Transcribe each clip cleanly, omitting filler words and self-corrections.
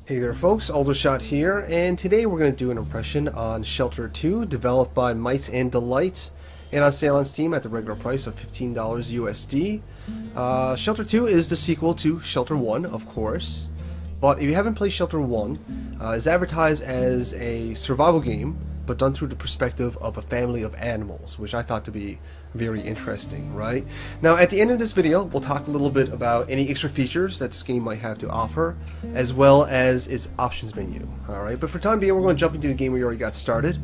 Hey there folks, Aldershot here, and today we're going to do an impression on Shelter 2, developed by Might and Delight, and on sale on Steam at the regular price of $15 USD. Shelter 2 is the sequel to Shelter 1, of course, but if you haven't played Shelter 1, it's advertised as a survival game, but done through the perspective of a family of animals, which I thought to be very interesting, right? Now, at the end of this video, we'll talk a little bit about any extra features that this game might have to offer, as well as its options menu, alright? But for time being, we're going to jump into the game we already got started.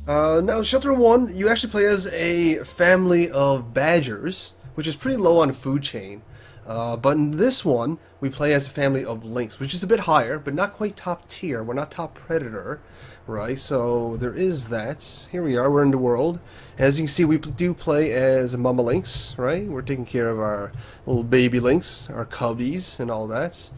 Now, Shelter 1, you actually play as a family of badgers, which is pretty low on the food chain. But in this one, we play as a family of Linx, which is a bit higher, but not quite top tier. We're not top predator, right? So there is that. Here we are, we're in the world. As you can see, we do play as a Mama Linx, right? We're taking care of our little baby Linx, our cubbies, and all that.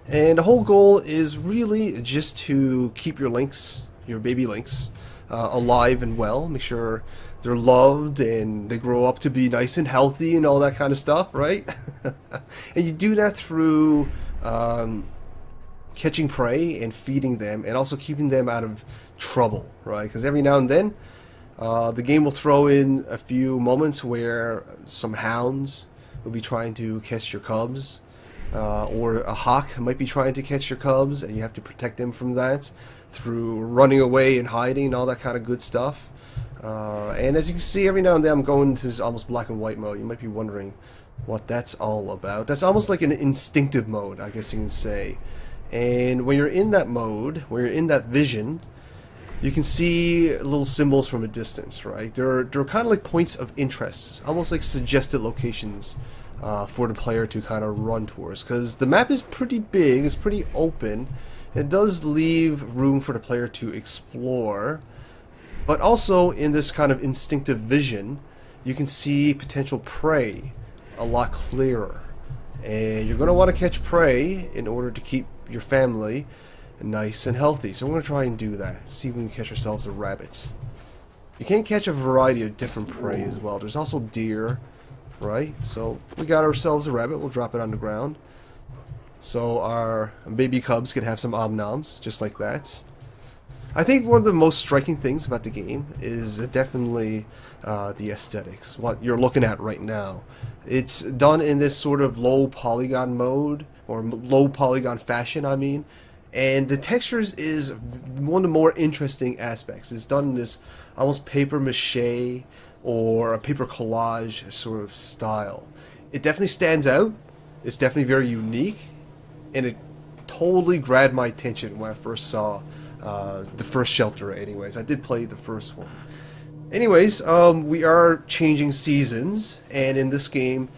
And the whole goal is really just to keep your Linx, your baby Linx, alive and well. Make sure they're loved and they grow up to be nice and healthy and all that kind of stuff, right? And you do that through catching prey and feeding them, and also keeping them out of trouble, right? Because every now and then the game will throw in a few moments where some hounds will be trying to catch your cubs, or a hawk might be trying to catch your cubs, and you have to protect them from that through running away and hiding and all that kind of good stuff. And as you can see, every now and then I'm going into this almost black and white mode. You might be wondering what that's all about. That's almost like an instinctive mode, I guess you can say. And when you're in that mode, when you're in that vision, you can see little symbols from a distance, right? They're kind of like points of interest, almost like suggested locations for the player to kind of run towards. Because the map is pretty big, it's pretty open. It does leave room for the player to explore. But also, in this kind of instinctive vision, you can see potential prey a lot clearer. And you're going to want to catch prey in order to keep your family nice and healthy. So we're going to try and do that. See if we can catch ourselves a rabbit. You can catch a variety of different prey as well. There's also deer, right? So we got ourselves a rabbit. We'll drop it on the ground. So our baby cubs can have some om-noms, just like that. I think one of the most striking things about the game is definitely the aesthetics, what you're looking at right now. It's done in this sort of low polygon mode, or low polygon fashion, I mean. And the textures is one of the more interesting aspects. It's done in this almost paper mache or a paper collage sort of style. It definitely stands out. It's definitely very unique. And it totally grabbed my attention when I first saw the first Shelter anyways. I did play the first one. Anyways, we are changing seasons, and in this game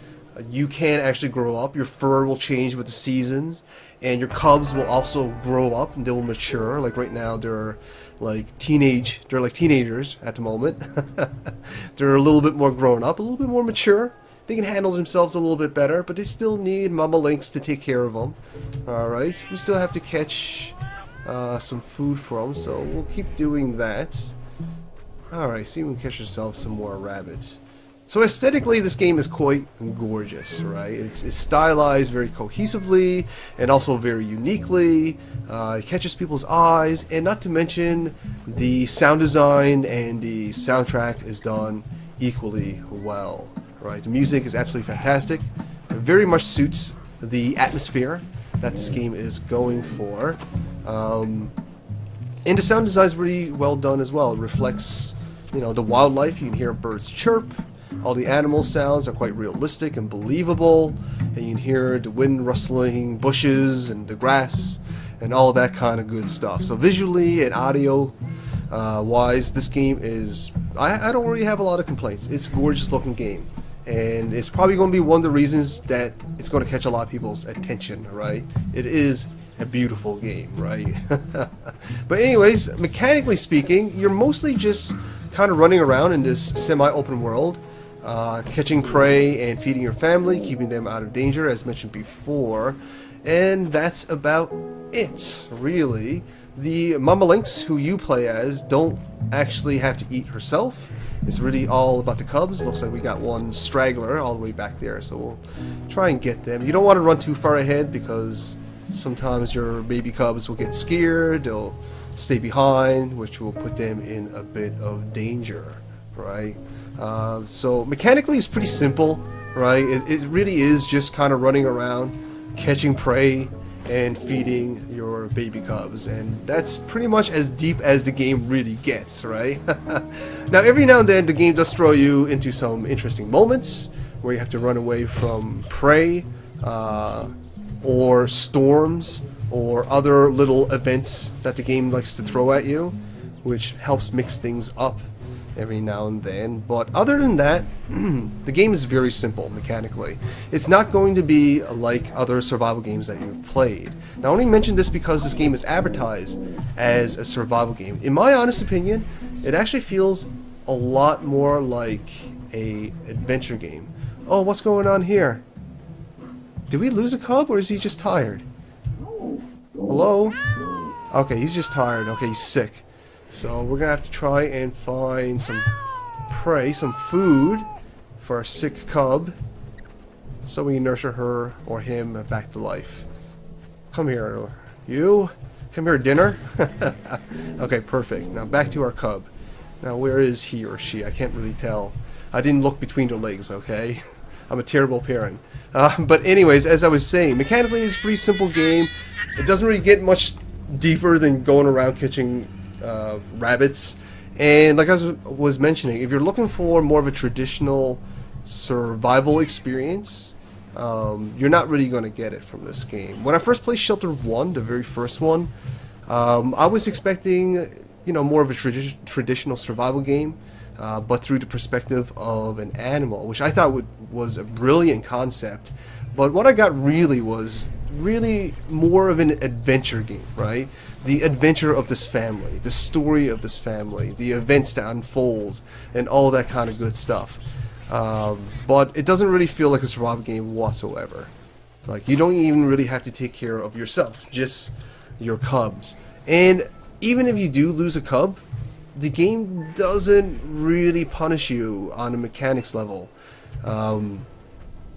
you can actually grow up. Your fur will change with the seasons, and your cubs will also grow up and they will mature. Like right now they're like teenagers at the moment. They're a little bit more grown up, a little bit more mature. They can handle themselves a little bit better, but they still need Mama Linx to take care of them. Alright, we still have to catch some food for them, so we'll keep doing that. Alright, see if we can catch ourselves some more rabbits. So aesthetically, this game is quite gorgeous, right? It's stylized very cohesively and also very uniquely. It catches people's eyes, and not to mention the sound design and the soundtrack is done equally well, right? The music is absolutely fantastic. It very much suits the atmosphere that this game is going for. And the sound design is really well done as well. It reflects, you know, the wildlife. You can hear birds chirp. All the animal sounds are quite realistic and believable. And you can hear the wind rustling bushes and the grass and all that kind of good stuff. So visually and audio wise, this game is... I don't really have a lot of complaints. It's a gorgeous looking game. And it's probably going to be one of the reasons that it's going to catch a lot of people's attention, right? It is a beautiful game, right? But anyways, mechanically speaking, you're mostly just kind of running around in this semi-open world, catching prey and feeding your family, keeping them out of danger, as mentioned before. And that's about it, really. The Mama Linx, who you play as, don't actually have to eat herself. It's really all about the cubs. Looks like we got one straggler all the way back there, so we'll try and get them. You don't want to run too far ahead because sometimes your baby cubs will get scared, they'll stay behind, which will put them in a bit of danger, right? So mechanically it's pretty simple, right? It really is just kind of running around, catching prey, and feeding your baby cubs, and that's pretty much as deep as the game really gets, right? Now every now and then the game does throw you into some interesting moments where you have to run away from prey, or storms, or other little events that the game likes to throw at you, which helps mix things up every now and then. But other than that, the game is very simple mechanically. It's not going to be like other survival games that you've played. Now, I only mention this because this game is advertised as a survival game. In my honest opinion, it actually feels a lot more like a adventure game. Oh, what's going on here? Did we lose a cub, or is he just tired? Hello? Okay, he's just tired. Okay, he's sick. So we're gonna have to try and find some prey, some food for our sick cub, so we can nurture her or him back to life. Come here, you. Come here, dinner. Okay, perfect. Now back to our cub. Now where is he or she? I can't really tell. I didn't look between their legs, okay? I'm a terrible parent. But anyways, as I was saying, mechanically it's a pretty simple game. It doesn't really get much deeper than going around catching rabbits. And like I was mentioning, if you're looking for more of a traditional survival experience, you're not really going to get it from this game. When I first played Shelter 1, the very first one, I was expecting, you know, more of a traditional survival game, but through the perspective of an animal, which I thought was a brilliant concept. But what I got really was more of an adventure game, right? The adventure of this family, the story of this family, the events that unfolds, and all that kind of good stuff. But it doesn't really feel like a survival game whatsoever. Like, you don't even really have to take care of yourself, just your cubs. And even if you do lose a cub, the game doesn't really punish you on a mechanics level.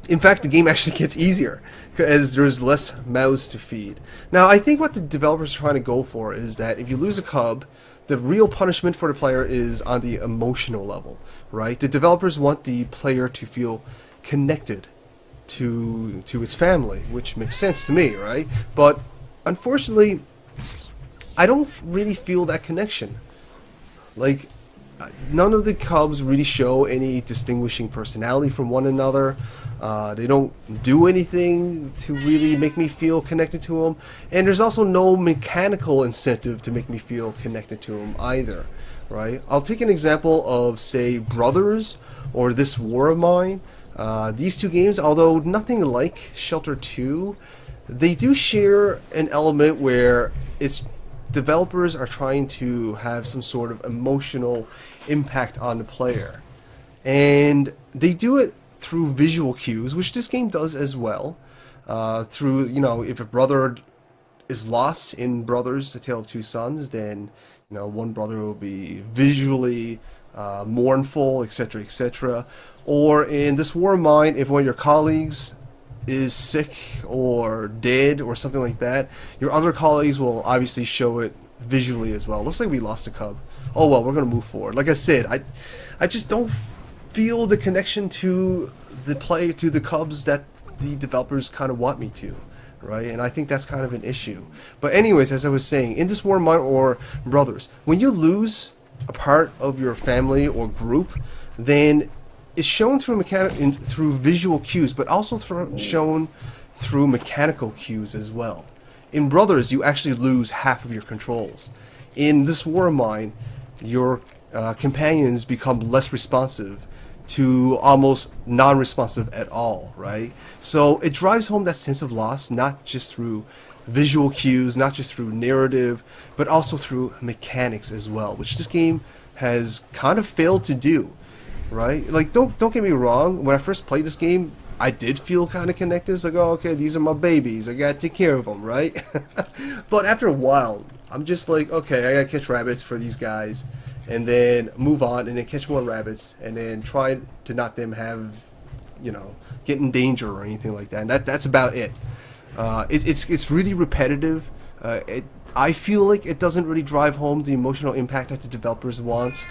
In fact, the game actually gets easier as there's less mouths to feed. Now, I think what the developers are trying to go for is that if you lose a cub, the real punishment for the player is on the emotional level, right? The developers want the player to feel connected to its family, which makes sense to me, right? But unfortunately, I don't really feel that connection. Like, none of the cubs really show any distinguishing personality from one another. They don't do anything to really make me feel connected to them. And there's also no mechanical incentive to make me feel connected to them either, right? I'll take an example of, say, Brothers or This War of Mine. These two games, although nothing like Shelter 2, they do share an element where it's developers are trying to have some sort of emotional impact on the player. And they do it through visual cues, which this game does as well. Through, you know, if a brother is lost in Brothers, A Tale of Two Sons, then, you know, one brother will be visually mournful, etc., etc. Or in This War of Mine, if one of your colleagues is sick or dead or something like that, your other colleagues will obviously show it visually as well. Looks like we lost a cub. Oh well, we're gonna move forward. Like I said, I just don't feel the connection to the cubs that the developers kind of want me to, right? And I think that's kind of an issue. But anyways, as I was saying, in This War of Mine or Brothers, when you lose a part of your family or group, then it's shown through through visual cues, but also shown through mechanical cues as well. In Brothers, you actually lose half of your controls. In This War of Mine, your companions become less responsive to almost non-responsive at all, right? So it drives home that sense of loss, not just through visual cues, not just through narrative, but also through mechanics as well, which this game has kind of failed to do. Right? Like, don't get me wrong, when I first played this game, I did feel kind of connected. It's like, oh, okay, these are my babies, I gotta take care of them, right? But after a while, I'm just like, okay, I gotta catch rabbits for these guys, and then move on, and then catch more rabbits, and then try to not them have, you know, get in danger or anything like that. And that's about it. It's really repetitive. I feel like it doesn't really drive home the emotional impact that the developers want,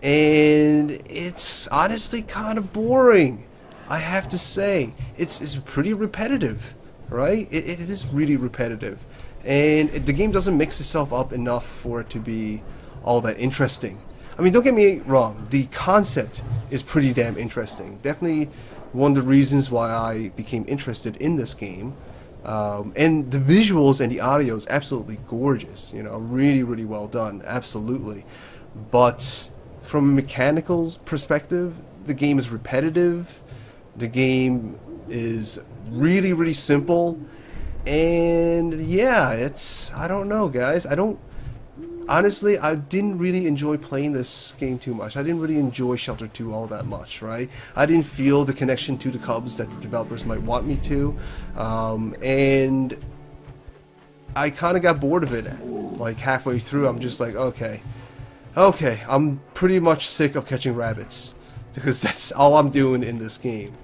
and it's honestly kind of boring. I have to say, it's pretty repetitive, right? It is really repetitive, and the game doesn't mix itself up enough for it to be all that interesting. I mean, don't get me wrong, the concept is pretty damn interesting. Definitely one of the reasons why I became interested in this game. And the visuals and the audio is absolutely gorgeous, you know, really, really well done, absolutely. But from a mechanical perspective, the game is repetitive, the game is really, really simple, and yeah, I don't know, guys, honestly, I didn't really enjoy playing this game too much. I didn't really enjoy Shelter 2 all that much, right? I didn't feel the connection to the Cubs that the developers might want me to. And I kind of got bored of it. Like halfway through, I'm just like, okay, I'm pretty much sick of catching rabbits. Because that's all I'm doing in this game.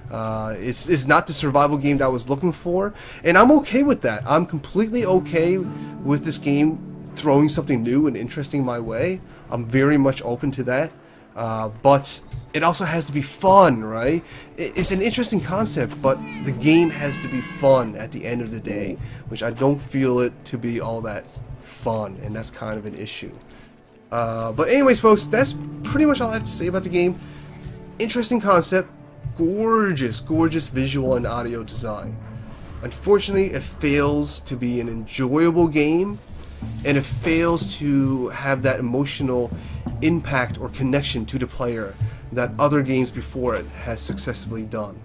It's not the survival game that I was looking for. And I'm okay with that. I'm completely okay with this game throwing something new and interesting my way. I'm very much open to that, but it also has to be fun, right? It's an interesting concept, but the game has to be fun at the end of the day, which I don't feel it to be all that fun, and that's kind of an issue. But anyways, folks, that's pretty much all I have to say about the game. Interesting concept, gorgeous visual and audio design. Unfortunately, it fails to be an enjoyable game, and it fails to have that emotional impact or connection to the player that other games before it has successfully done.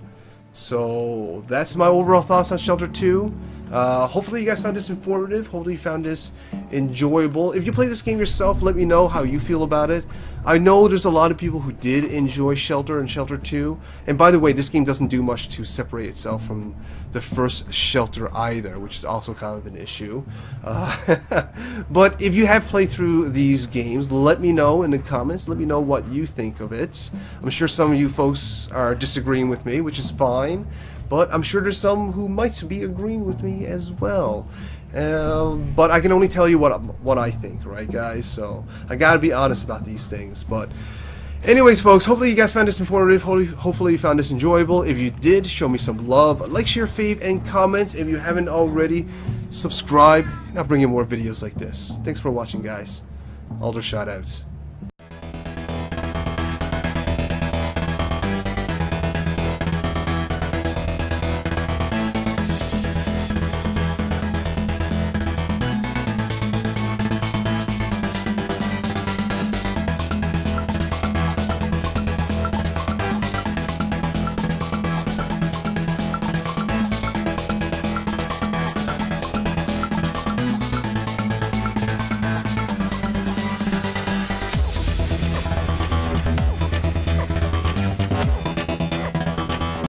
So that's my overall thoughts on Shelter 2. Hopefully you guys found this informative. Hopefully you found this enjoyable. If you play this game yourself, let me know how you feel about it. I know there's a lot of people who did enjoy Shelter and Shelter 2. And by the way, this game doesn't do much to separate itself from the first Shelter either, which is also kind of an issue. But if you have played through these games, let me know in the comments. Let me know what you think of it. I'm sure some of you folks are disagreeing with me, which is fine. But I'm sure there's some who might be agreeing with me as well. But I can only tell you what I think, right, guys? So I gotta be honest about these things. But anyways, folks, hopefully you guys found this informative. Hopefully you found this enjoyable. If you did, show me some love. Like, share, fave, and comment. If you haven't already, subscribe. And I'll bring you more videos like this. Thanks for watching, guys. Alder shout outs.